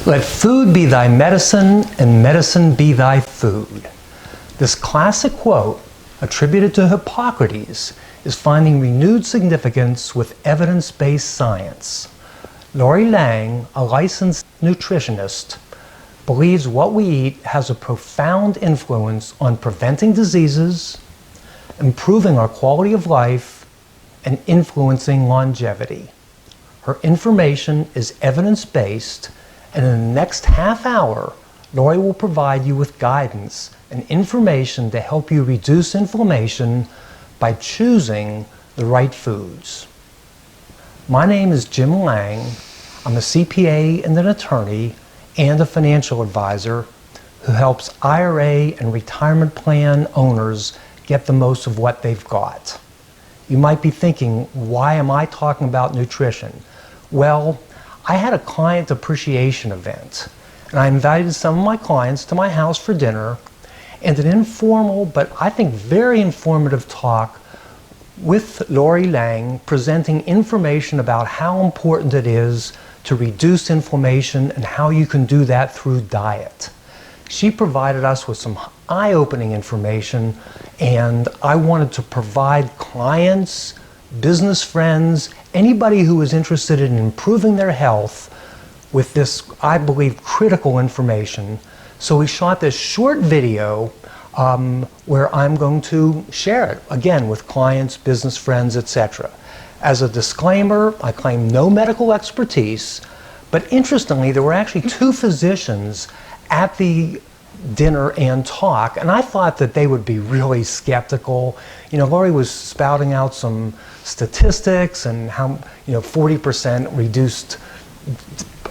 Let food be thy medicine, and medicine be thy food. This classic quote, attributed to Hippocrates, is finding renewed significance with evidence-based science. Lauri Lang, a licensed nutritionist, believes what we eat has a profound influence on preventing diseases, improving our quality of life, and influencing longevity. Her information is evidence-based, and in the next half hour, Lauri will provide you with guidance and information to help you reduce inflammation by choosing the right foods. My name is Jim Lang. I'm a CPA and an attorney and a financial advisor who helps IRA and retirement plan owners get the most of what they've got. You might be thinking, why am I talking about nutrition? Well, I had a client appreciation event, and I invited some of my clients to my house for dinner and an informal, but I think very informative talk with Lauri Lang, presenting information about how important it is to reduce inflammation and how you can do that through diet. She provided us with some eye-opening information, and I wanted to provide clients, business friends, anybody who is interested in improving their health with this, I believe, critical information. So we shot this short video where I'm going to share it, again, with clients, business friends, etc. As a disclaimer, I claim no medical expertise, but interestingly, there were actually two physicians at the dinner and talk, and I thought that they would be really skeptical. You know, Lauri was spouting out some statistics and how, 40% reduced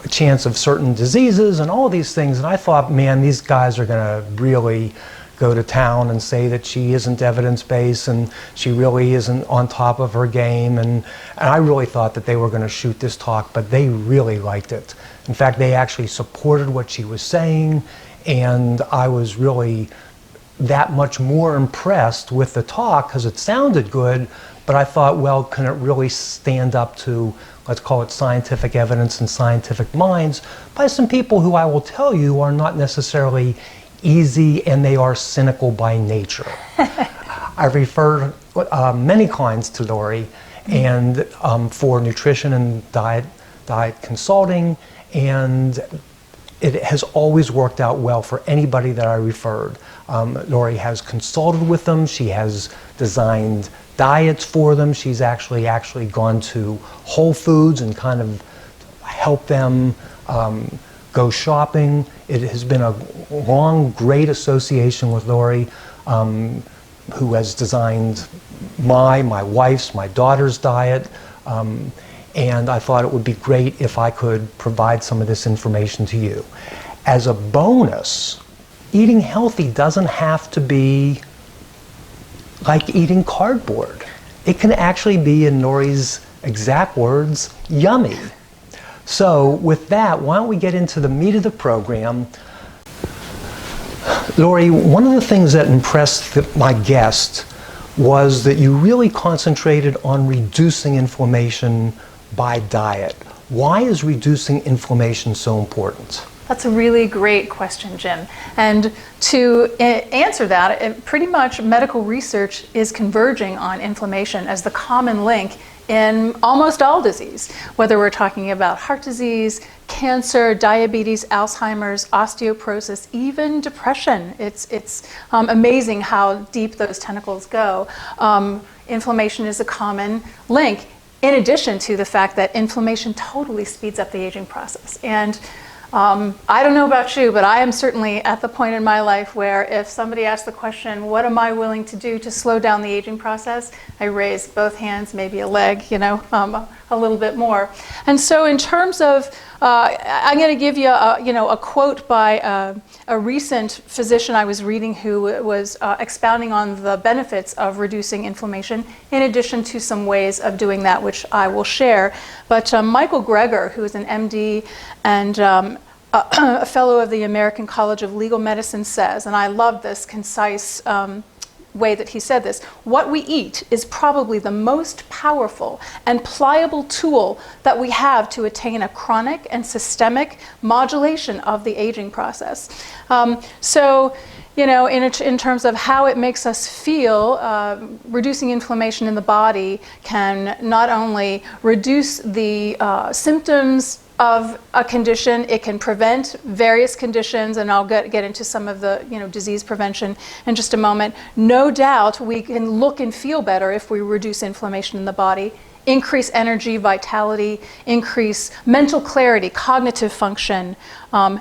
chance of certain diseases and all these things, and I thought, man, these guys are going to really go to town and say that she isn't evidence-based and she really isn't on top of her game, and I really thought that they were going to shoot this talk, but they really liked it. In fact, they actually supported what she was saying, and I was really that much more impressed with the talk because it sounded good, but I thought, well, can it really stand up to, let's call it scientific evidence and scientific minds by some people who I will tell you are not necessarily easy, and they are cynical by nature. I've referred many clients to Lauri and for nutrition and diet consulting, and it has always worked out well for anybody that I referred. Lauri has consulted with them. She has designed diets for them. She's actually gone to Whole Foods and kind of helped them go shopping. It has been a long, great association with Lauri, who has designed my wife's, my daughter's diet. And I thought it would be great if I could provide some of this information to you. As a bonus, eating healthy doesn't have to be like eating cardboard. It can actually be, in Lauri's exact words, yummy. So with that, why don't we get into the meat of the program. Lauri, one of the things that impressed my guest was that you really concentrated on reducing inflammation by diet. Why is reducing inflammation so important? That's a really great question, Jim. And to answer that, pretty much medical research is converging on inflammation as the common link in almost all disease, whether we're talking about heart disease, cancer, diabetes, Alzheimer's, osteoporosis, even depression. It's amazing how deep those tentacles go. Inflammation is a common link, in addition to the fact that inflammation totally speeds up the aging process. And I don't know about you, but I am certainly at the point in my life where if somebody asks the question, what am I willing to do to slow down the aging process? I raise both hands, maybe a leg, a little bit more. And so in terms of, I'm going to give you a quote by a recent physician I was reading who was expounding on the benefits of reducing inflammation, in addition to some ways of doing that, which I will share. But Michael Greger, who is an MD and a fellow of the American College of Legal Medicine, says, and I love this concise way that he said this, what we eat is probably the most powerful and pliable tool that we have to attain a chronic and systemic modulation of the aging process. So, you know, in terms of how it makes us feel, reducing inflammation in the body can not only reduce the symptoms of a condition, it can prevent various conditions, and I'll get into some of the, you know, disease prevention in just a moment. No doubt we can look and feel better if we reduce inflammation in the body, increase energy, vitality, increase mental clarity, cognitive function,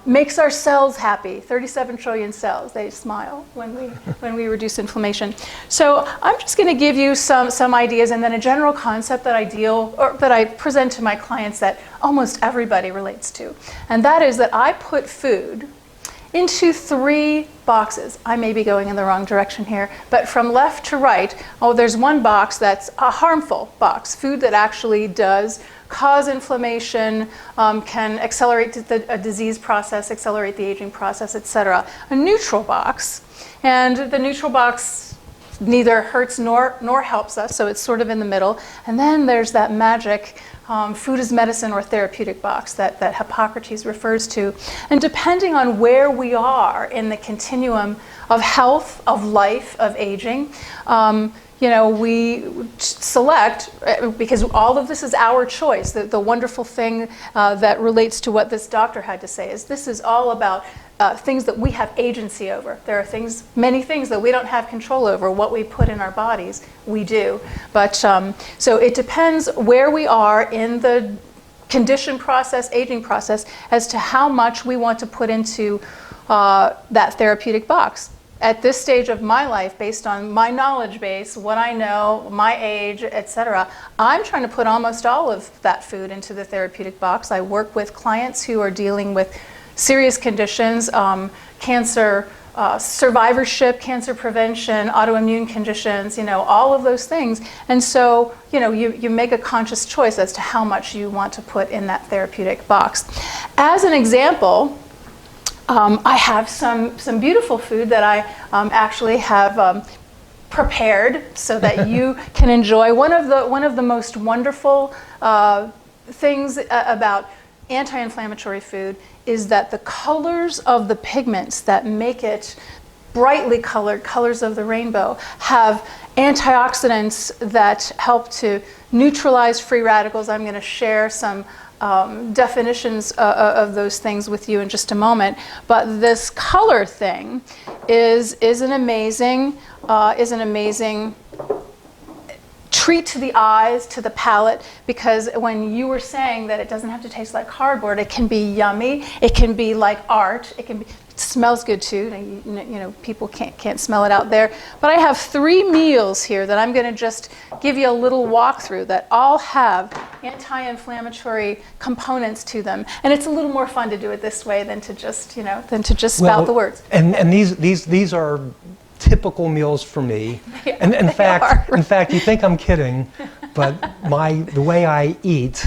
makes our cells happy. 37 trillion cells, they smile when we reduce inflammation. So I'm just going to give you some ideas and then a general concept that I present to my clients that almost everybody relates to. And that is that I put food into 3 boxes. I may be going in the wrong direction here, but from left to right, there's one box that's a harmful box, food that actually does cause inflammation, can accelerate a disease process, accelerate the aging process, etc. A neutral box, and the neutral box neither hurts nor helps us, so it's sort of in the middle. And then there's that magic food as medicine or therapeutic box that Hippocrates refers to. And depending on where we are in the continuum of health, of life, of aging, you know, we select, because all of this is our choice. The wonderful thing that relates to what this doctor had to say is this is all about things that we have agency over. There are many things that we don't have control over. What we put in our bodies, we do. But so it depends where we are in the condition process, aging process, as to how much we want to put into that therapeutic box. At this stage of my life, based on my knowledge base, what I know, my age, etc., I'm trying to put almost all of that food into the therapeutic box. I work with clients who are dealing with serious conditions, cancer survivorship, cancer prevention, autoimmune conditions, you know, all of those things. And so, you know, you make a conscious choice as to how much you want to put in that therapeutic box. As an example, I have some beautiful food that I actually have prepared so that you can enjoy. One of the most wonderful things about anti-inflammatory food is that the colors of the pigments that make it brightly colored, colors of the rainbow, have antioxidants that help to neutralize free radicals. I'm going to share some definitions of those things with you in just a moment. But this color thing is an amazing treat to the eyes, to the palate, because when you were saying that it doesn't have to taste like cardboard, it can be yummy, it can be like art, it smells good too. You know, people can't smell it out there. But I have 3 meals here that I'm going to just give you a little walkthrough that all have anti-inflammatory components to them, and it's a little more fun to do it this way than to just spout the words. And these are typical meals for me. And in fact, you think I'm kidding, but the way I eat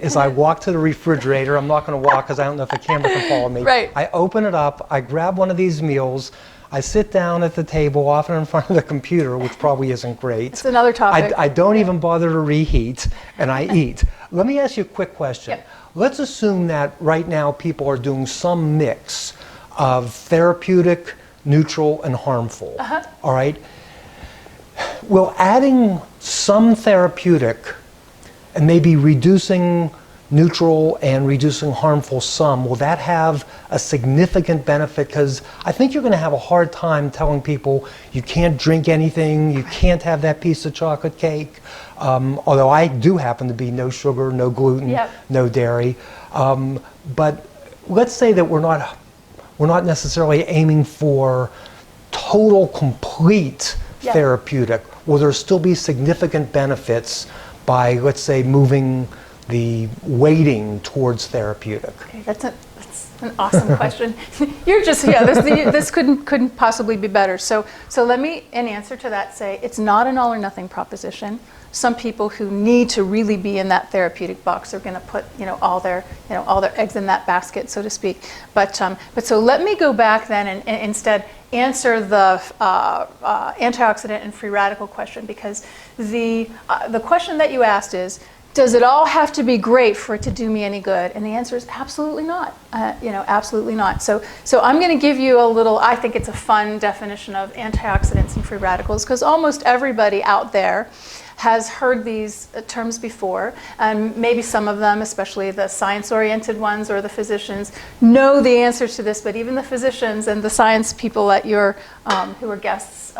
is I walk to the refrigerator. I'm not going to walk because I don't know if the camera can follow me. Right. I open it up, I grab one of these meals, I sit down at the table, often in front of the computer, which probably isn't great. It's another topic. I don't even bother to reheat, and I eat. Let me ask you a quick question. Yep. Let's assume that right now people are doing some mix of therapeutic, neutral, and harmful. All right? Will adding some therapeutic and maybe reducing neutral and reducing harmful some, will that have a significant benefit? Because I think you're going to have a hard time telling people you can't drink anything, you can't have that piece of chocolate cake, although I do happen to be no sugar, no gluten, no dairy. But let's say that we're not necessarily aiming for total, complete therapeutic. Will there still be significant benefits by, let's say, moving the weighting towards therapeutic? Okay, that's That's an awesome question. You're just, yeah, this couldn't possibly be better. So let me, in answer to that, say it's not an all or nothing proposition. Some people who need to really be in that therapeutic box are going to put, all their eggs in that basket, so to speak. But so let me go back then and instead answer the antioxidant and free radical question, because the question that you asked is, does it all have to be great for it to do me any good? And the answer is absolutely not. Absolutely not. So I'm going to give you a little, I think it's a fun definition of antioxidants and free radicals, because almost everybody out there has heard these terms before, and maybe some of them, especially the science-oriented ones or the physicians, know the answer to this, but even the physicians and the science people at your, who are guests,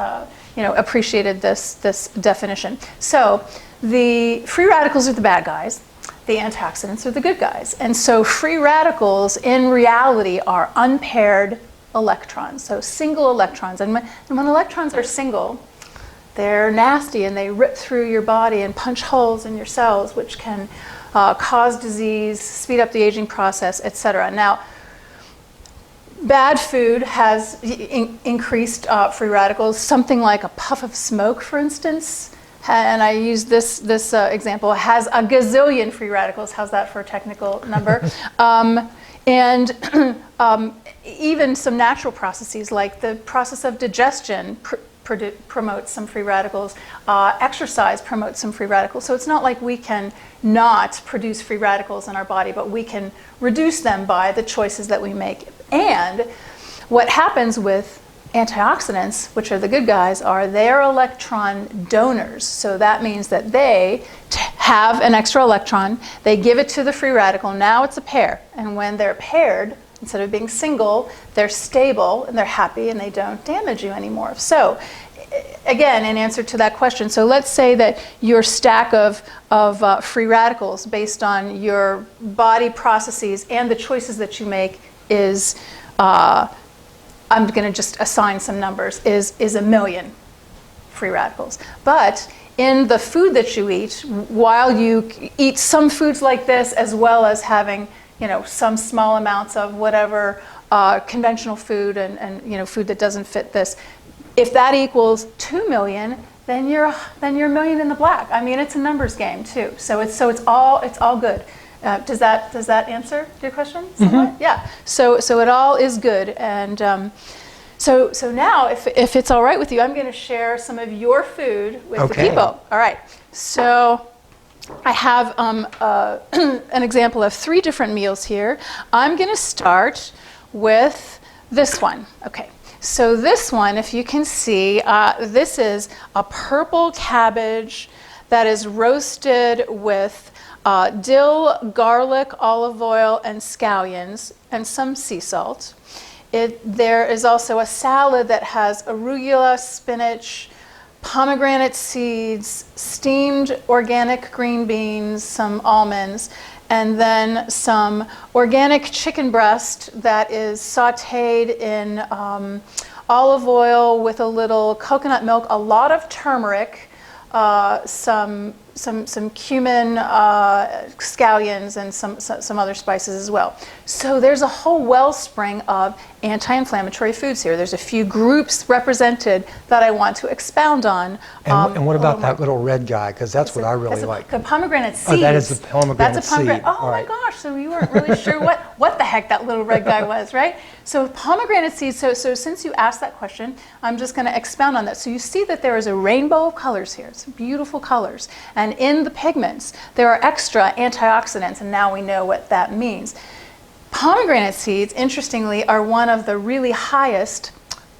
appreciated this definition. So the free radicals are the bad guys, the antioxidants are the good guys. And so free radicals in reality are unpaired electrons, so single electrons. And when electrons are single, they're nasty and they rip through your body and punch holes in your cells, which can cause disease, speed up the aging process, etc. Now, bad food has increased free radicals. Something like a puff of smoke, for instance, and I use this example, has a gazillion free radicals. How's that for a technical number? Even some natural processes, like the process of digestion, promotes some free radicals. Exercise promotes some free radicals. So it's not like we can not produce free radicals in our body, but we can reduce them by the choices that we make. And what happens with antioxidants, which are the good guys, are they're electron donors. So that means that they have an extra electron, they give it to the free radical, now it's a pair. And when they're paired, instead of being single, they're stable and they're happy and they don't damage you anymore. So again, in answer to that question, so let's say that your stack of free radicals based on your body processes and the choices that you make is, I'm going to just assign some numbers, is 1 million free radicals. But in the food that you eat, while you eat some foods like this, as well as having some small amounts of whatever conventional food and food that doesn't fit this, if that equals 2 million, then you're 1 million in the black. I mean, it's a numbers game too. So it's all good. Does that answer your question somewhat? Mm-hmm. Yeah. So it all is good. And so now, if it's all right with you, I'm going to share some of your food with the people. All right. So I have an example of 3 different meals here. I'm going to start with this one. Okay. So this one, if you can see, this is a purple cabbage that is roasted with dill, garlic, olive oil, and scallions, and some sea salt. There is also a salad that has arugula, spinach, pomegranate seeds, steamed organic green beans, some almonds, and then some organic chicken breast that is sautéed in olive oil with a little coconut milk, a lot of turmeric, some cumin, scallions, and some other spices as well. So there's a whole wellspring of anti-inflammatory foods here. There's a few groups represented that I want to expound on. And what about that little red guy? Because that's what I really like. The pomegranate seeds. Oh, that is the pomegranate seed. Oh my gosh, so you weren't really sure what the heck that little red guy was, right? So pomegranate seeds, so since you asked that question, I'm just going to expound on that. So you see that there is a rainbow of colors here. It's beautiful colors. And in the pigments, there are extra antioxidants, and now we know what that means. Pomegranate seeds, interestingly, are one of the really highest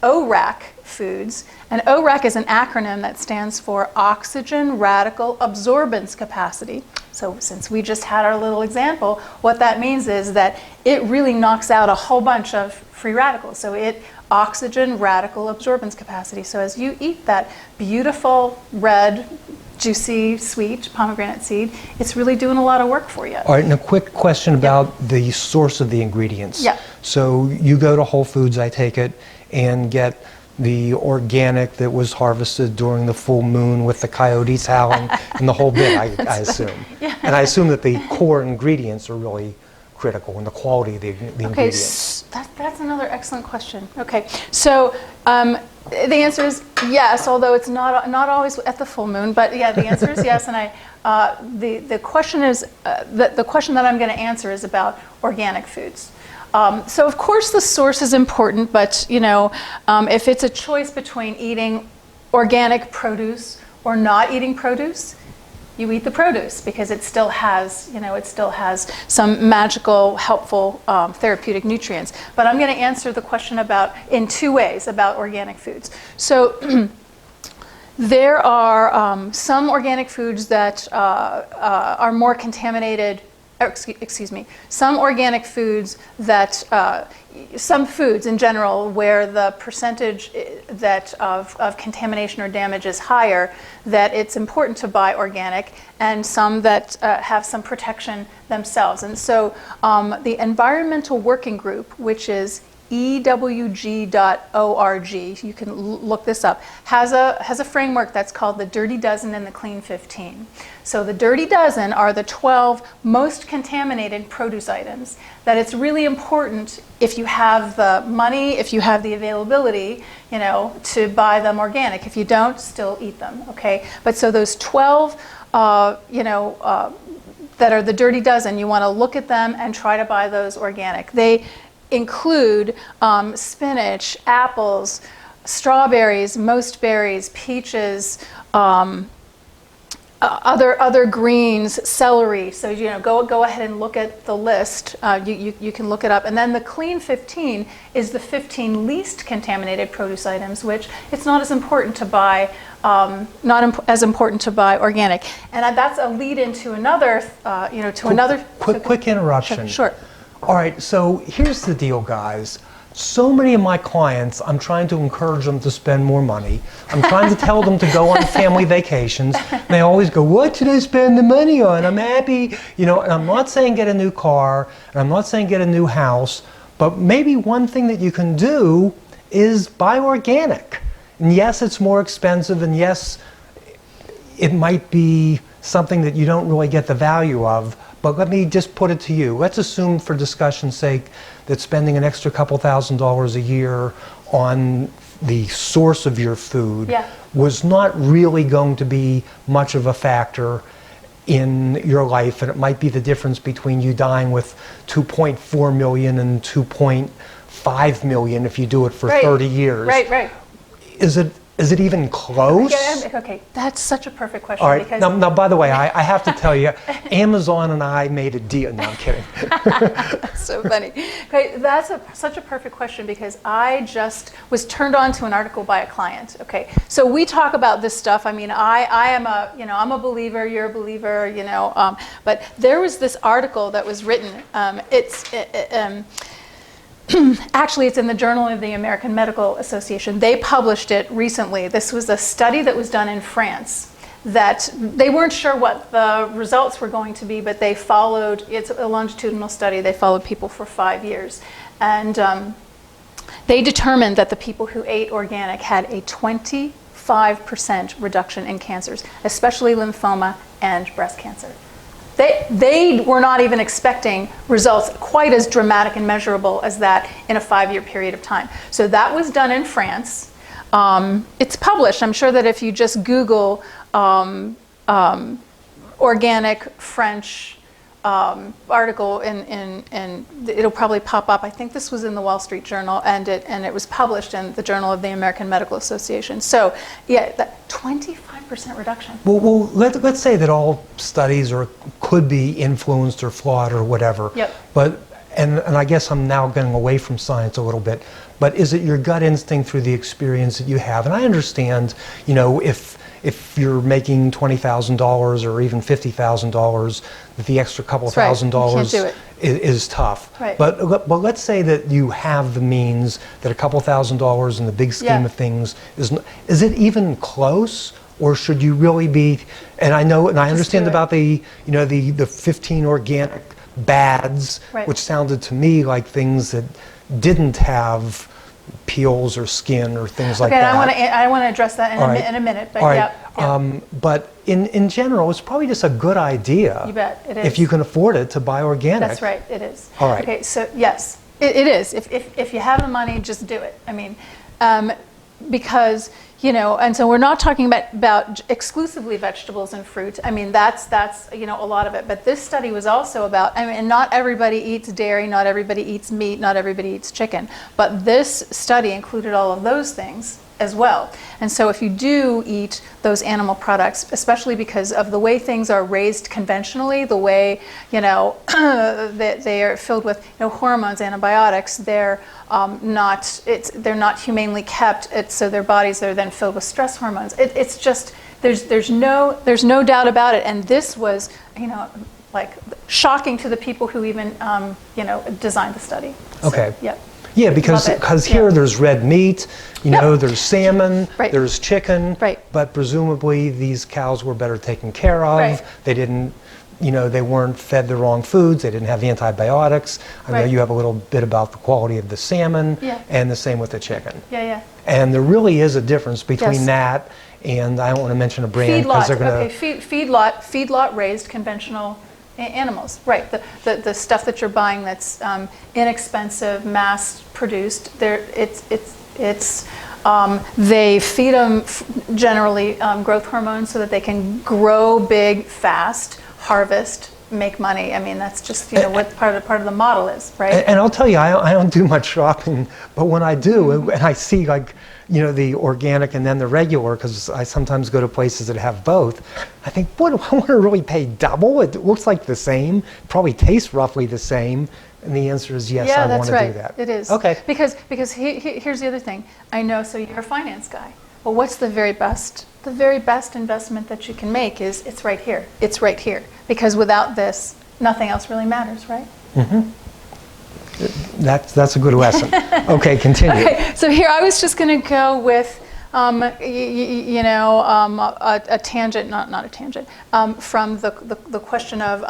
ORAC foods. And ORAC is an acronym that stands for Oxygen Radical Absorbance Capacity. So since we just had our little example, what that means is that it really knocks out a whole bunch of free radicals. So oxygen radical absorbance capacity. So as you eat that beautiful red, juicy, sweet pomegranate seed, it's really doing a lot of work for you. All right, and a quick question about the source of the ingredients. Yeah. So you go to Whole Foods, I take it, and get the organic that was harvested during the full moon with the coyotes howling and the whole bit, I assume. Yeah. And I assume that the core ingredients are really critical in the quality of the ingredients? That's another excellent question. Okay, so the answer is yes, although it's not always at the full moon. But yeah, the answer is yes. And the question is the question that I'm going to answer is about organic foods. So of course the source is important, but if it's a choice between eating organic produce or not eating produce, you eat the produce because it still has, some magical, helpful therapeutic nutrients. But I'm going to answer the question in two ways about organic foods. So there are some organic foods that are more contaminated. Some organic foods that, some foods in general where the percentage of contamination or damage is higher, that it's important to buy organic, and some that have some protection themselves. And so the Environmental Working Group, which is ewg.org, you can look this up, has a framework that's called the Dirty Dozen and the Clean 15. So the Dirty Dozen are the 12 most contaminated produce items that it's really important, if you have the money, if you have the availability, to buy them organic. If you don't, still eat them, okay? But so those 12, that are the Dirty Dozen, you want to look at them and try to buy those organic. They include spinach, apples, strawberries, most berries, peaches, other greens, celery. So go ahead and look at the list. You can look it up. And then the Clean 15 is the 15 least contaminated produce items, which it's not as important to buy. As important to buy organic. And that's a lead into another. Quick interruption. Sure. All right, so here's the deal, guys. So many of my clients, I'm trying to encourage them to spend more money. I'm trying to tell them to go on family vacations. And they always go, what should I spend the money on? I'm happy. And I'm not saying get a new car, and I'm not saying get a new house, but maybe one thing that you can do is buy organic. And yes, it's more expensive, and yes, it might be something that you don't really get the value of. But let me just put it to you. Let's assume, for discussion's sake, that spending an extra couple $1,000s a year on the source of your food was not really going to be much of a factor in your life, and it might be the difference between you dying with 2.4 million and 2.5 million if you do it for 30 years. Right. Is it even close? Okay, that's such a perfect question. All right. Because now, by the way, I have to tell you, Amazon and I made a deal. No, I'm kidding. That's so funny. Okay, that's such a perfect question, because I just was turned on to an article by a client. Okay, so we talk about this stuff. I mean, I am I'm a believer. You're a believer. But there was this article that was written. Actually, it's in the Journal of the American Medical Association. They published it recently. This was a study that was done in France that they weren't sure what the results were going to be, but they followed, it's a longitudinal study, they followed people for 5 years. And they determined that the people who ate organic had a 25% reduction in cancers, especially lymphoma and breast cancer. They were not even expecting results quite as dramatic and measurable as that in a 5-year period of time. So that was done in France. It's published. I'm sure that if you just Google organic French article, and it'll probably pop up. I think this was in the Wall Street Journal, and it was published in the Journal of the American Medical Association. So yeah, that 25% reduction. Well, let's say that all studies could be influenced or flawed or whatever. Yep. But and I guess I'm now getting away from science a little bit. But is it your gut instinct through the experience that you have? And I understand, if you're making $20,000 or even $50,000, that the extra couple $1,000 is tough. Right. But let's say that you have the means, that a couple $1,000 in the big scheme of things is it even close, or should you really be? And I know, and I understand about the 15 organic bads, which sounded to me like things that didn't have peels or skin or things like that. Okay, I want to address that in a minute. But All right. yeah. But in general, it's probably just a good idea. You bet, it is. If you can afford it, to buy organic. That's right, it is. All right. Okay, so yes, it is. If you have the money, just do it. I mean, because, you know, and so we're not talking about exclusively vegetables and fruit. I mean, that's you know, a lot of it. But this study was also about, I mean, not everybody eats dairy, not everybody eats meat, not everybody eats chicken. But this study included all of those things as well. And so if you do eat those animal products, especially because of the way things are raised conventionally, the way, you know, they are filled with, you know, hormones, antibiotics, they're not humanely kept, so their bodies are then filled with stress hormones. It's just, there's no doubt about it. And this was, you know, like shocking to the people who even, you know, designed the study. Okay. So, yeah. Yeah, because here there's red meat, you know, there's salmon, there's chicken, but presumably these cows were better taken care of. They didn't, you know, they weren't fed the wrong foods. They didn't have antibiotics. I know you have a little bit about the quality of the salmon, and the same with the chicken. And there really is a difference between that and, I don't want to mention a brand because they're going to... Feedlot raised conventional animals, right? The stuff that you're buying that's inexpensive, mass produced. They feed them generally growth hormones so that they can grow big, fast, harvest, make money. I mean, that's just, you know, what part of the model is, right? And I'll tell you, I don't do much shopping, but when I do, and I see, like, you know, the organic and then the regular, because I sometimes go to places that have both, I think, boy, do I want to really pay double? It looks like the same, probably tastes roughly the same, and the answer is yes, I want to do that. It is. Okay. Because here's the other thing. I know, so you're a finance guy. Well, what's the very best? The very best investment that you can make is it's right here. It's right here. Because without this, nothing else really matters, right? Mm-hmm. That's a good lesson. Okay, continue. Okay, so here I was just going to go with, a tangent, not a tangent, from the question of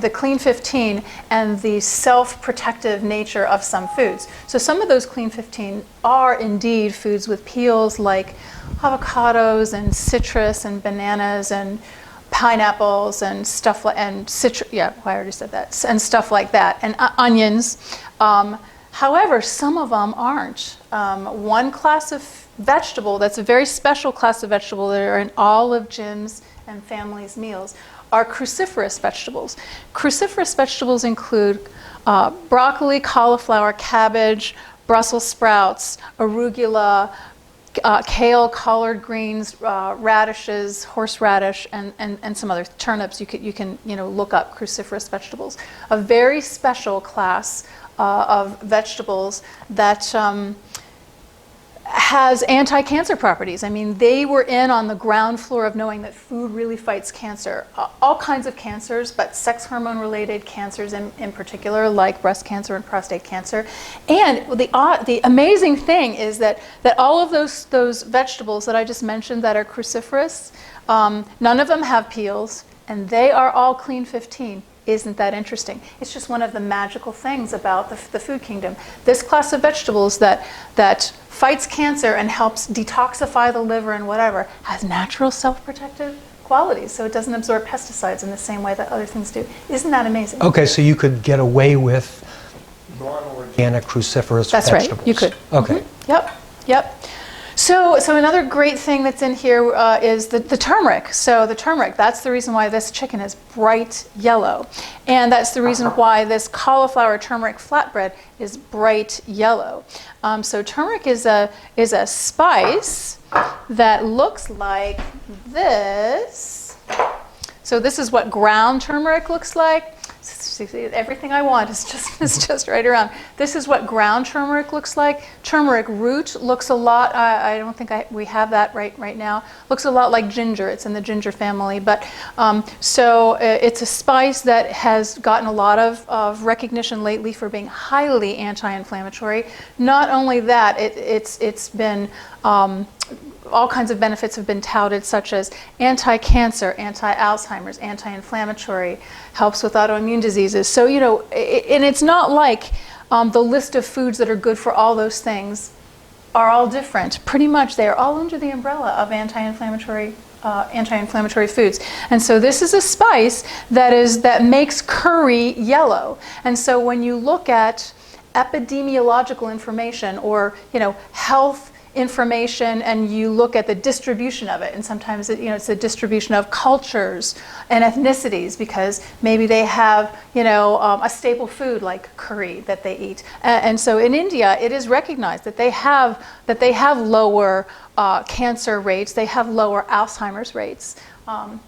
the Clean 15 and the self-protective nature of some foods. So some of those Clean 15 are indeed foods with peels, like avocados and citrus and bananas and pineapples and stuff like, and citrus, I already said that, and stuff like that, and onions. However, some of them aren't. One class of vegetable that's a very special class of vegetable that are in all of Jim's and family's meals are cruciferous vegetables. Cruciferous vegetables include broccoli, cauliflower, cabbage, Brussels sprouts, arugula, kale, collard greens, radishes, horseradish, and some other turnips. You can look up cruciferous vegetables. A very special class of vegetables that has anti-cancer properties. I mean, they were in on the ground floor of knowing that food really fights cancer. All kinds of cancers, but sex hormone-related cancers in particular, like breast cancer and prostate cancer. And the amazing thing is that all of those vegetables that I just mentioned that are cruciferous, none of them have peels, and they are all Clean 15. Isn't that interesting? It's just one of the magical things about the food kingdom. This class of vegetables that fights cancer and helps detoxify the liver and whatever has natural self-protective qualities, so it doesn't absorb pesticides in the same way that other things do. Isn't that amazing? Okay, so you could get away with non-organic cruciferous vegetables. That's right, you could. Okay. Mm-hmm. Yep. So another great thing that's in here is the turmeric. So the turmeric, that's the reason why this chicken is bright yellow. And that's the reason why this cauliflower turmeric flatbread is bright yellow. So turmeric is a spice that looks like this. So this is what ground turmeric looks like. Everything I want is just right around. This is what ground turmeric looks like. Turmeric root looks a lot, I don't think we have that right now. Looks a lot like ginger. It's in the ginger family. But so it's a spice that has gotten a lot of recognition lately for being highly anti-inflammatory. Not only that, it's been all kinds of benefits have been touted, such as anti-cancer, anti-Alzheimer's, anti-inflammatory, helps with autoimmune diseases. So, and it's not like the list of foods that are good for all those things are all different. Pretty much they are all under the umbrella of anti-inflammatory foods. And so this is a spice that makes curry yellow. And so when you look at epidemiological information or health information, and you look at the distribution of it, and sometimes it's the distribution of cultures and ethnicities, because maybe they have a staple food like curry that they eat, and so in India it is recognized that they have lower cancer rates, they have lower Alzheimer's rates,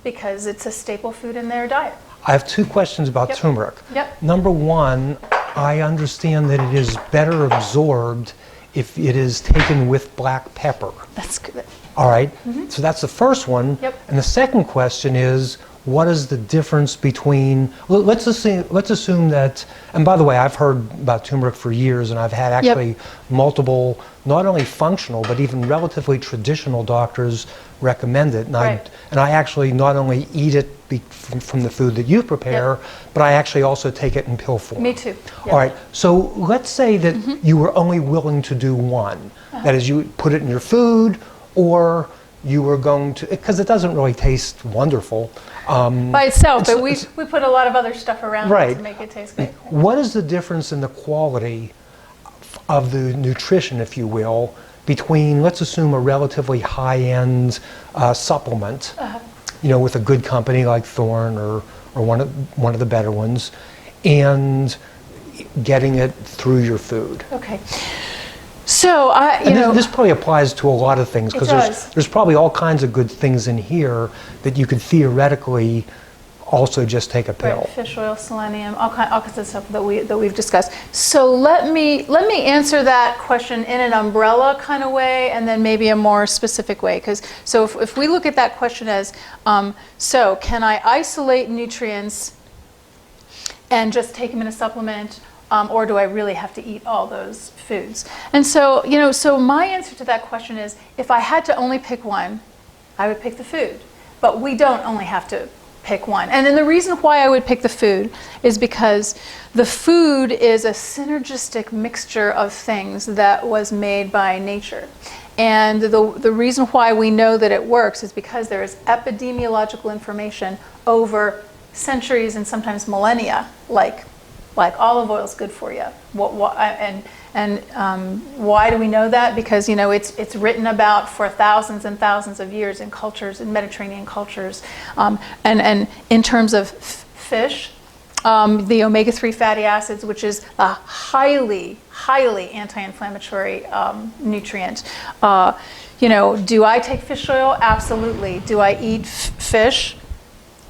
because it's a staple food in their diet. I have two questions about turmeric. Yep. Number one, I understand that it is better absorbed if it is taken with black pepper. That's good. All right, so that's the first one. Yep. And the second question is, what is the difference between, let's assume that, and by the way, I've heard about turmeric for years, and I've had actually multiple, not only functional, but even relatively traditional doctors recommend it. And, I actually not only eat it from the food that you prepare, but I actually also take it in pill form. Me too. All right, so let's say that you were only willing to do one. That is, you put it in your food, or you were going to, because it doesn't really taste wonderful. By itself, but we put a lot of other stuff around it to make it taste good. What is the difference in the quality of the nutrition, if you will, between, let's assume, a relatively high-end supplement, with a good company like Thorne or one of the better ones, and getting it through your food? Okay. So this probably applies to a lot of things, because there's probably all kinds of good things in here that you could theoretically also just take a pill. Right, fish oil, selenium, all kinds of stuff that we've discussed. So let me answer that question in an umbrella kind of way, and then maybe a more specific way. So if we look at that question as, so can I isolate nutrients and just take them in a supplement? Or do I really have to eat all those foods? And so, so my answer to that question is, if I had to only pick one, I would pick the food. But we don't only have to pick one. And then the reason why I would pick the food is because the food is a synergistic mixture of things that was made by nature. And the reason why we know that it works is because there is epidemiological information over centuries and sometimes millennia, like olive oil is good for you. Why do we know that? Because it's written about for thousands and thousands of years in cultures, in Mediterranean cultures, and in terms of fish, the omega-3 fatty acids, which is a highly anti-inflammatory nutrient. Do I take fish oil? Absolutely. Do I eat fish?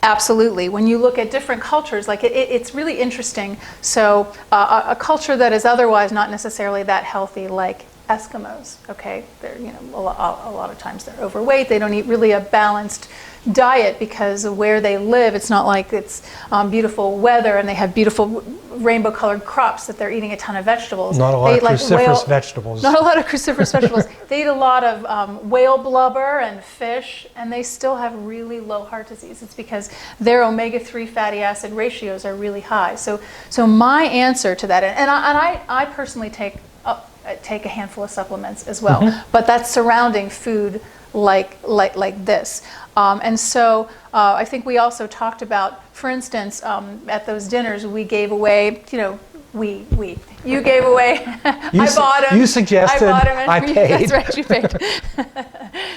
Absolutely. When you look at different cultures, it's really interesting. So a culture that is otherwise not necessarily that healthy, like Eskimos, okay, they're a lot of times they're overweight. They don't eat really a balanced diet because of where they live. It's not like it's beautiful weather and they have beautiful rainbow-colored crops that they're eating a ton of vegetables. Not a lot of cruciferous vegetables. Not a lot of cruciferous vegetables. They eat a lot of whale blubber and fish, and they still have really low heart disease. It's because their omega-3 fatty acid ratios are really high. So my answer to that, and I personally take a handful of supplements as well, but that's surrounding food like this. And so I think we also talked about, for instance, at those dinners we gave away, you gave away, I bought them. You suggested, I paid. That's right, you paid.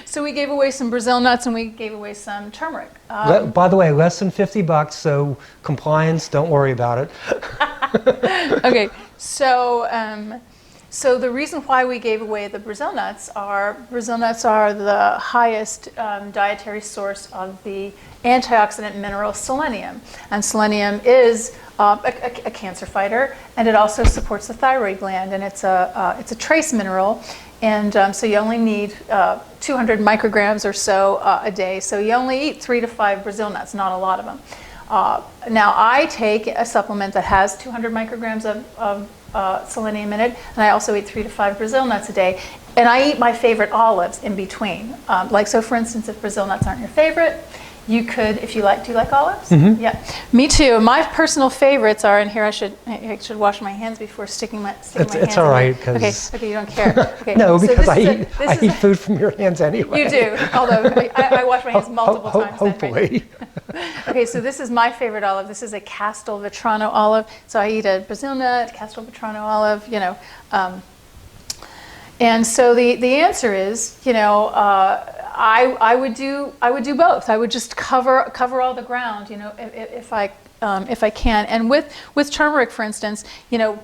So we gave away some Brazil nuts and we gave away some turmeric. By the way, less than $50, so compliance, don't worry about it. Okay, so the reason why we gave away the Brazil nuts are the highest dietary source of the antioxidant mineral selenium. And selenium is a cancer fighter, and it also supports the thyroid gland, and it's a trace mineral. And so you only need 200 micrograms or so a day. So you only eat 3 to 5 Brazil nuts, not a lot of them. Now I take a supplement that has 200 micrograms of selenium in it, and I also eat 3 to 5 Brazil nuts a day, and I eat my favorite olives in between. So for instance, if Brazil nuts aren't your favorite, You could, if you like. Do you like olives? Mm-hmm. Yeah, me too. My personal favorites are, and here I should wash my hands before sticking my hands. It's all right. Okay, you don't care. Okay. No, so because I eat food from your hands anyway. You do, although I wash my hands multiple times. Hopefully. Okay, so this is my favorite olive. This is a Castelvetrano olive. So I eat a Brazil nut, Castelvetrano olive, you know. And so the answer is, you know, I would do both. I would just cover all the ground, you know, if I can. And with turmeric, for instance, you know,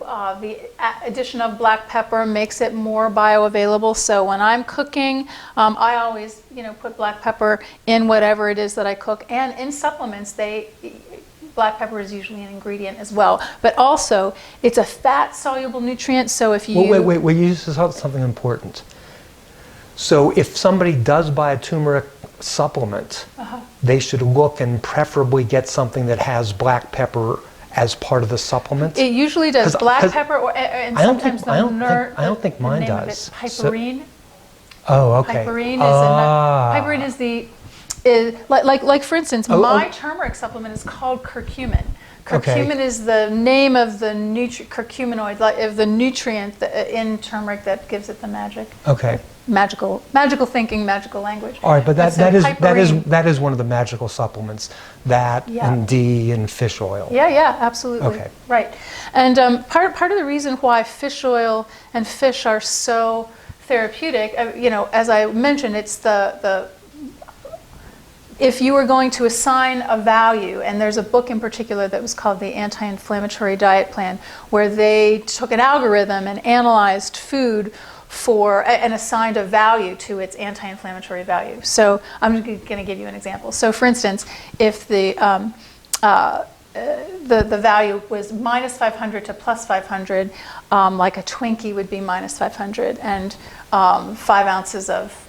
the addition of black pepper makes it more bioavailable. So when I'm cooking, I always, you know, put black pepper in whatever it is that I cook. And in supplements, black pepper is usually an ingredient as well. But also, it's a fat-soluble nutrient. So if you wait, you just said something important. So if somebody does buy a turmeric supplement, they should look and preferably get something that has black pepper as part of the supplement. It usually does. Black pepper, and sometimes I don't think mine does. Piperine. Oh, okay. Piperine is like for instance, my turmeric supplement is called curcumin. Curcumin is the name of the curcuminoid, of the nutrient in turmeric that gives it the magic. Okay. Magical thinking, magical language. All right, but that is one of the magical supplements. That and D and fish oil. Yeah, absolutely. Okay. Right, and part of the reason why fish oil and fish are so therapeutic, you know, as I mentioned, it's the if you were going to assign a value, and there's a book in particular that was called the Anti-Inflammatory Diet Plan, where they took an algorithm and analyzed food and assigned a value to its anti-inflammatory value. So I'm going to give you an example. So for instance, if the value was minus 500 to plus 500, like a Twinkie would be minus 500, and 5 ounces of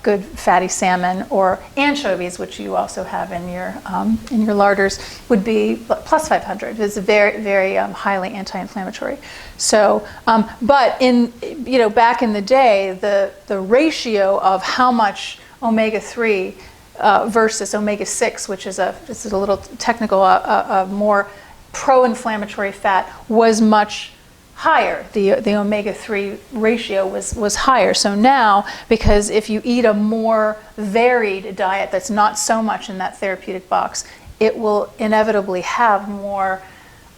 good fatty salmon or anchovies, which you also have in your larders, would be plus 500. It's very, very highly anti-inflammatory. So, but back in the day, the ratio of how much omega-3 versus omega-6, which is a little technical, more pro-inflammatory fat, was much higher. The omega-3 ratio was higher. So now, because if you eat a more varied diet that's not so much in that therapeutic box, it will inevitably have more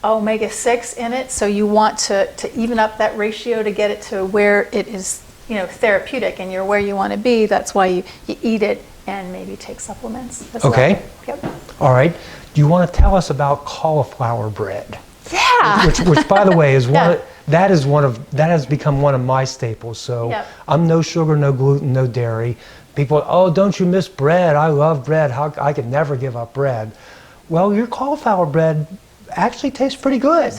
omega-6 in it. So you want to even up that ratio to get it to where it is, you know, therapeutic, and you're where you want to be. That's why you eat it and maybe take supplements as well. Yep. All right. Do you want to tell us about cauliflower bread? Yeah. Which by the way, is that has become one of my staples. So I'm no sugar, no gluten, no dairy. People, oh, don't you miss bread? I love bread. I could never give up bread. Well, your cauliflower bread actually tastes pretty good.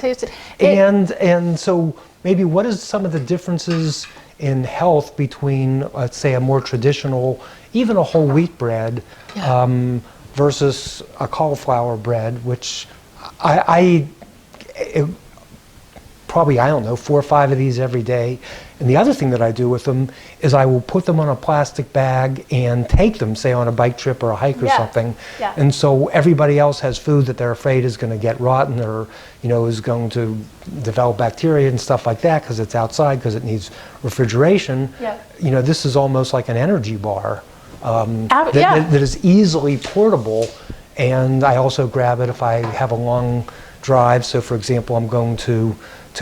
And so maybe what is some of the differences in health between, let's say, a more traditional, even a whole wheat bread, versus a cauliflower bread, which probably, I don't know, 4 or 5 of these every day. And the other thing that I do with them is I will put them on a plastic bag and take them, say, on a bike trip or a hike or something. Yeah. And so everybody else has food that they're afraid is going to get rotten or, you know, is going to develop bacteria and stuff like that because it's outside, because it needs refrigeration. Yeah. You know, this is almost like an energy bar that is easily portable. And I also grab it if I have a long drive. So, for example, I'm going to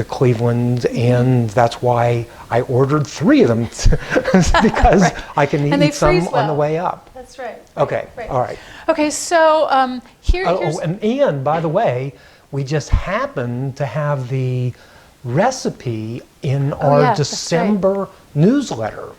Cleveland, and that's why I ordered 3 of them because I can eat some on the way up. That's right. Okay. Right. All right. Okay. So here's and by the way, we just happen to have the recipe in our December newsletter.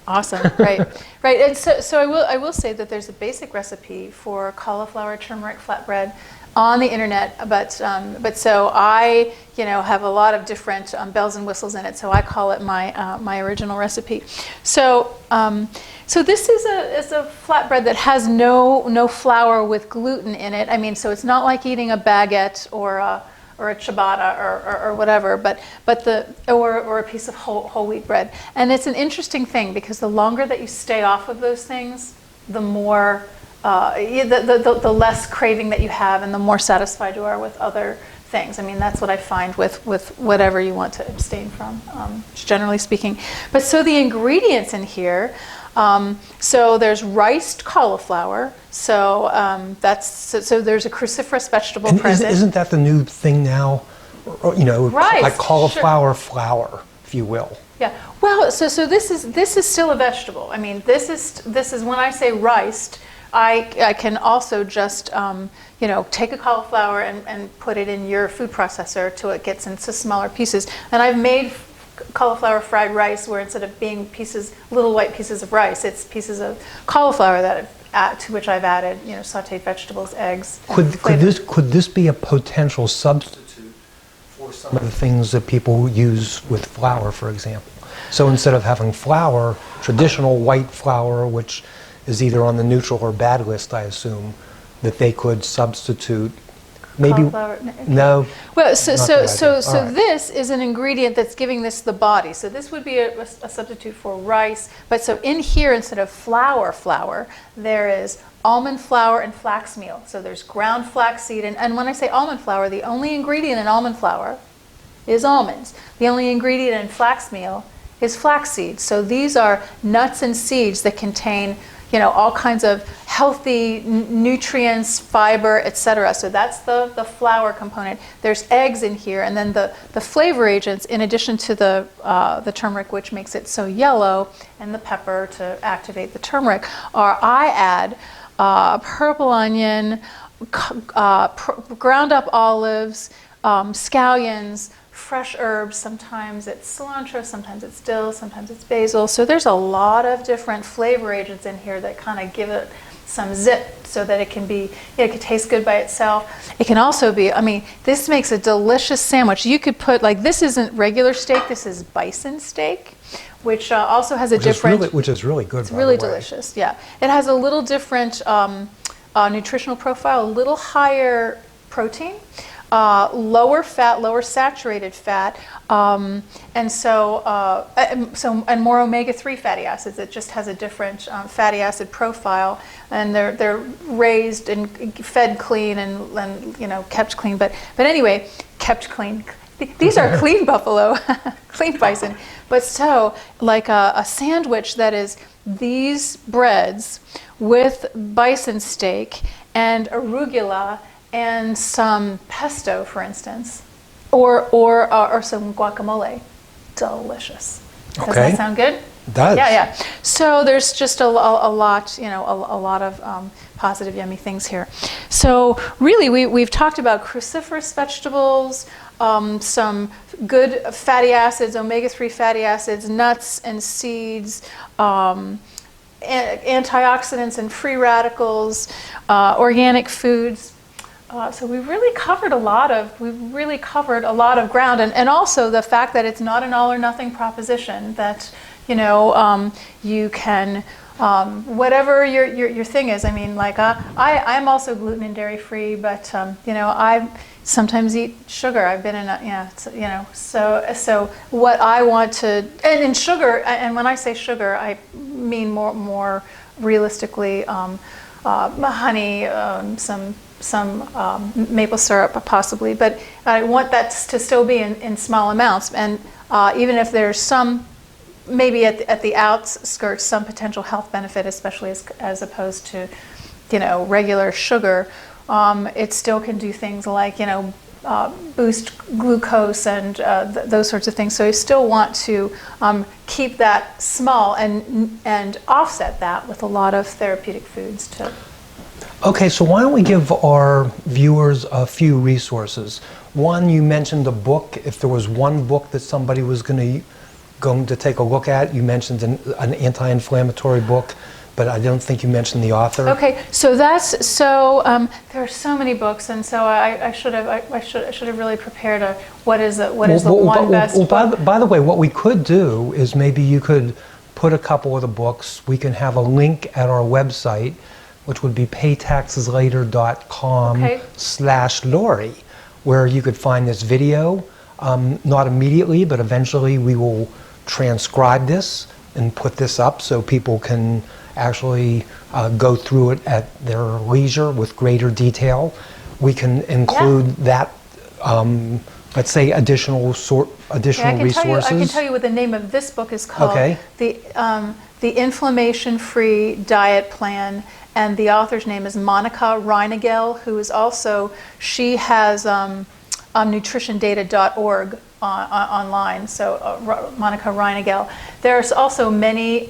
Awesome. Right. And so I will say that there's a basic recipe for cauliflower turmeric flatbread on the internet, but so I have a lot of different bells and whistles in it. So I call it my original recipe. So this is a flatbread that has no flour with gluten in it. I mean, so it's not like eating a baguette or a ciabatta or whatever, but a piece of whole wheat bread. And it's an interesting thing because the longer that you stay off of those things, the more the less craving that you have and the more satisfied you are with other things. I mean, that's what I find with whatever you want to abstain from, generally speaking. But so the ingredients in here, so there's riced cauliflower. So so there's a cruciferous vegetable present. Isn't that the new thing now? Or, Rice, like cauliflower flour, if you will. Yeah. Well, so this is still a vegetable. I mean, this is when I say riced, I can also just take a cauliflower and put it in your food processor till it gets into smaller pieces. And I've made cauliflower fried rice where instead of being little white pieces of rice, it's pieces of cauliflower to which I've added sautéed vegetables, eggs. Could this be a potential substitute for some of the things that people use with flour, for example? So instead of having flour, traditional white flour, which is either on the neutral or bad list, I assume, that they could substitute maybe no. Well, so this is an ingredient that's giving this the body. So this would be a substitute for rice. But so in here, instead of flour, there is almond flour and flax meal. So there's ground flaxseed, and when I say almond flour, the only ingredient in almond flour is almonds. The only ingredient in flax meal is flaxseed. So these are nuts and seeds that contain all kinds of healthy nutrients, fiber, etc. So that's the flour component. There's eggs in here, and then the flavor agents, in addition to the turmeric, which makes it so yellow, and the pepper to activate the turmeric, I add purple onion, ground up olives, scallions, fresh herbs. Sometimes it's cilantro, sometimes it's dill, sometimes it's basil. So there's a lot of different flavor agents in here that kind of give it some zip so that it can it can taste good by itself. It can also be, this makes a delicious sandwich. You could put, this isn't regular steak, this is bison steak, which also has which is really good. It's really delicious, yeah. It has a little different nutritional profile, a little higher protein, lower fat, lower saturated fat, and more omega-3 fatty acids. It just has a different fatty acid profile, and they're raised and fed clean and kept clean. But anyway, kept clean. These are clean buffalo, clean bison. But so like a sandwich that is these breads with bison steak and arugula and some pesto, for instance, or some guacamole. Delicious. Okay. Does that sound good? It does. Yeah. So there's just a lot, a lot of positive, yummy things here. So really, we've talked about cruciferous vegetables, some good fatty acids, omega-3 fatty acids, nuts and seeds, antioxidants and free radicals, organic foods. So we've really covered a lot of ground, and also the fact that it's not an all or nothing proposition. That you can whatever your thing is. I'm also gluten and dairy free, but I sometimes eat sugar. I've been in so what I want to, and in sugar, and when I say sugar, I mean more realistically honey, some maple syrup possibly, but I want that to still be in small amounts, and even if there's some, maybe at the outskirts, some potential health benefit, especially as opposed to regular sugar, it still can do things like boost glucose and those sorts of things. So you still want to keep that small and offset that with a lot of therapeutic foods too. Okay, so why don't we give our viewers a few resources. One, you mentioned a book. If there was one book that somebody was going to take a look at, you mentioned an anti-inflammatory book, but I don't think you mentioned the author. Okay, so there are so many books, and so I should have really prepared what is the one best book. By the way, what we could do is maybe you could put a couple of the books. We can have a link at our website, which would be paytaxeslater.com/Lauri, where you could find this video, not immediately, but eventually we will transcribe this, and put this up so people can actually go through it at their leisure with greater detail. We can include that, let's say, additional resources. I can tell you what the name of this book is called. Okay. The Inflammation-Free Diet Plan, and the author's name is Monica Reinagel, who is also, she has nutritiondata.org online, so Monica Reinagel. There's also many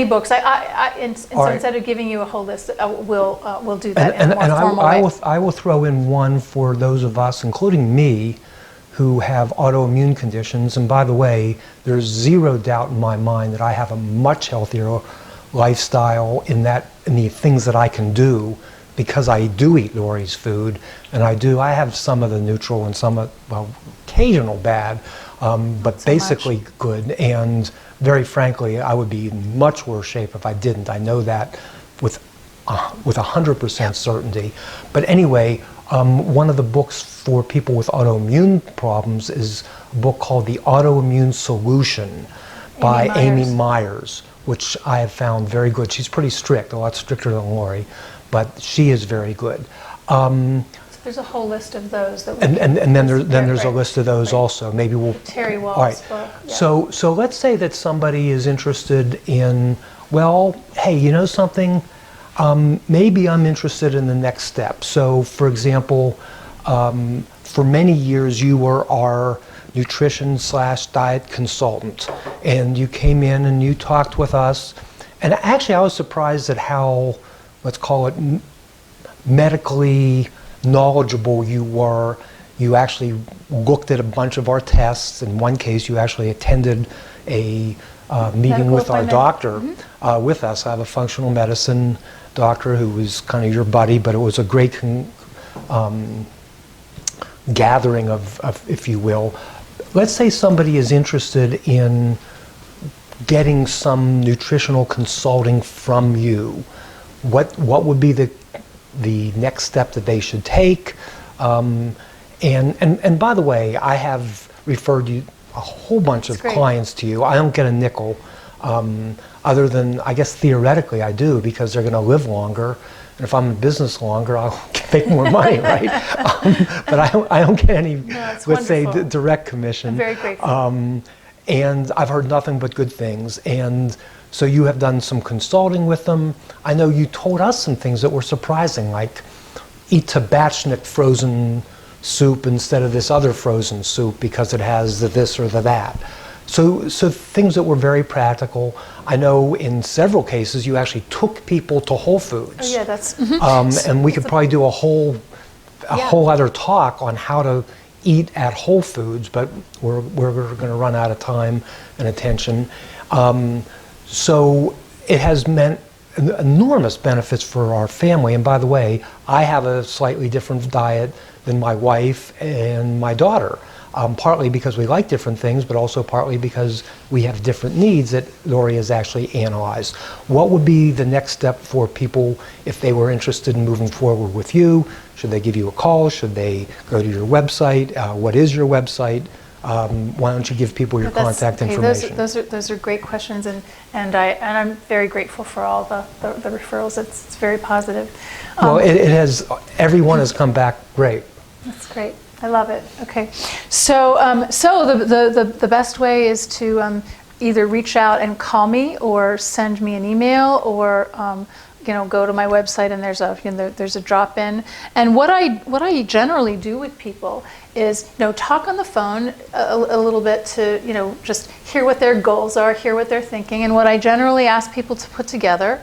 books. Instead of giving you a whole list, we'll do that in a more formal way. I will throw in one for those of us, including me, who have autoimmune conditions. And by the way, there's zero doubt in my mind that I have a much healthier lifestyle in the things that I can do, because I do eat Lauri's food, and I have some of the neutral and some of, well, occasional bad, but basically good. And very frankly, I would be in much worse shape if I didn't. I know that with 100% certainty. But anyway, one of the books for people with autoimmune problems is a book called The Autoimmune Solution by Amy Myers, which I have found very good. She's pretty strict, a lot stricter than Lauri, but she is very good. There's a whole list of those. That and then there's a list of those also. Maybe we'll... Terry Wall's book. Yeah. So let's say that somebody is interested in, well, hey, you know something? Maybe I'm interested in the next step. So, for example, for many years you were our nutrition/diet consultant, and you came in and you talked with us. And actually, I was surprised at how, let's call it, medically knowledgeable you were. You actually looked at a bunch of our tests. In one case, you actually attended a meeting with our doctor with us. I have a functional medicine doctor who was kind of your buddy, but it was a great gathering of, if you will. Let's say somebody is interested in getting some nutritional consulting from you. What would be the next step that they should take? And by the way, I have referred you a whole bunch of clients to you. I don't get a nickel, other than, I guess theoretically I do, because they're going to live longer. And if I'm in business longer, I'll make more money, right? But I don't get any, let's say, direct commission. I'm very grateful. And I've heard nothing but good things. And so you have done some consulting with them. I know you told us some things that were surprising, like eat tabachnik frozen soup instead of this other frozen soup because it has the this or the that. So things that were very practical. I know in several cases you actually took people to Whole Foods. Oh yeah, that's. And we could probably do a whole other talk on how to eat at Whole Foods, but we're going to run out of time and attention. So it has meant enormous benefits for our family. And by the way, I have a slightly different diet than my wife and my daughter. Partly because we like different things, but also partly because we have different needs that Lauri has actually analyzed. What would be the next step for people if they were interested in moving forward with you? Should they give you a call? Should they go to your website? What is your website? Why don't you give people your contact information? Those are great questions, and I'm very grateful for all the referrals. It's very positive. Well, it has, everyone has come back great. That's great. I love it. Okay, so the best way is to either reach out and call me, or send me an email, or go to my website and there's a drop in. And what I generally do with people is talk on the phone a little bit to just hear what their goals are, hear what they're thinking. And what I generally ask people to put together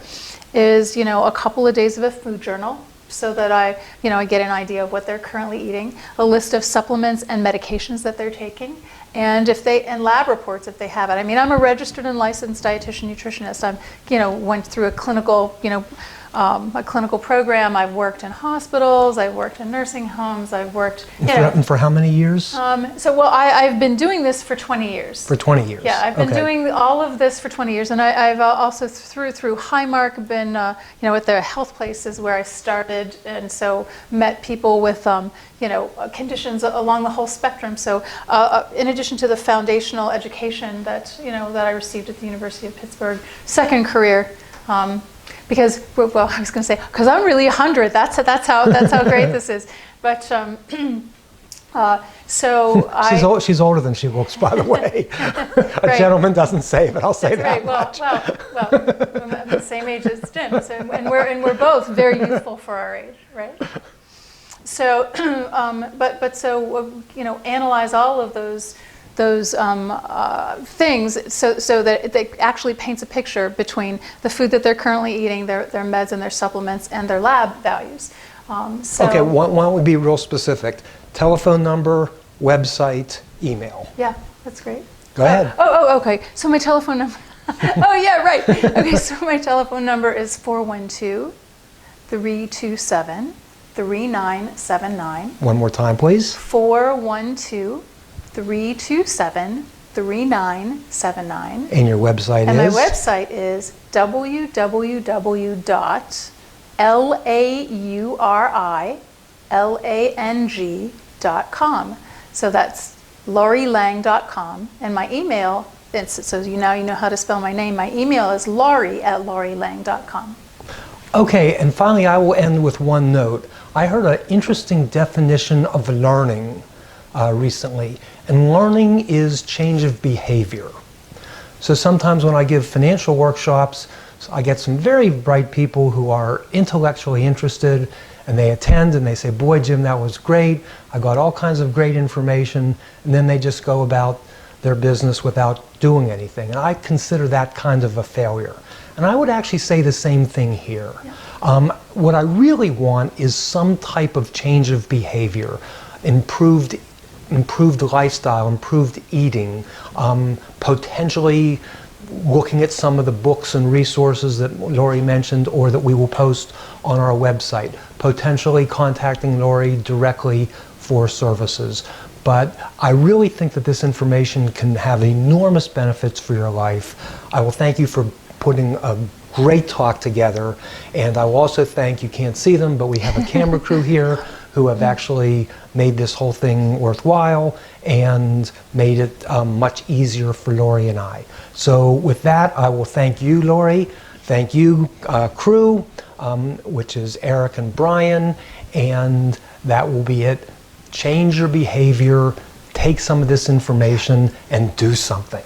is a couple of days of a food journal, so that I get an idea of what they're currently eating, a list of supplements and medications that they're taking, and lab reports if they have it. I mean, I'm a registered and licensed dietitian nutritionist. Went through a clinical a clinical program. I've worked in hospitals, I've worked in nursing homes, I've worked, And for how many years? I've been doing this for 20 years. For 20 years. Yeah, I've been doing all of this for 20 years, and I've also through Highmark been at the health places where I started, and so met people with conditions along the whole spectrum. So in addition to the foundational education that I received at the University of Pittsburgh, second career. Because I was going to say, because I'm really 100. That's how great this is. But she's older than she looks, by the way. A right. gentleman doesn't say, but I'll say that much. Well, I'm the same age as Jim, so, and we're both very youthful for our age, right? So, analyze all of those things so that it actually paints a picture between the food that they're currently eating, their meds and their supplements, and their lab values. Okay, why don't we be real specific? Telephone number, website, email. Yeah, that's great. Go ahead. Okay. So my telephone number. Oh, yeah, right. Okay, so my telephone number is 412-327-3979. One more time, please. 412-327-3979. And your website and is? My website is laurilang.com. So that's laurilang.com. And my email, so you know how to spell my name. My email is lauri@laurilang.com. Okay, and finally I will end with one note. I heard an interesting definition of learning recently, and learning is change of behavior. So sometimes when I give financial workshops, I get some very bright people who are intellectually interested, and they attend and they say, boy, Jim, that was great. I got all kinds of great information, and then they just go about their business without doing anything. And I consider that kind of a failure. And I would actually say the same thing here. Yeah. What I really want is some type of change of behavior, improved lifestyle, improved eating, potentially looking at some of the books and resources that Lauri mentioned or that we will post on our website, potentially contacting Lauri directly for services. But I really think that this information can have enormous benefits for your life. I will thank you for putting a great talk together, and I will also thank, you can't see them, but we have a camera crew here who have actually made this whole thing worthwhile and made it much easier for Lauri and I. So with that, I will thank you, Lauri, thank you, crew, which is Eric and Brian, and that will be it. Change your behavior, take some of this information, and do something.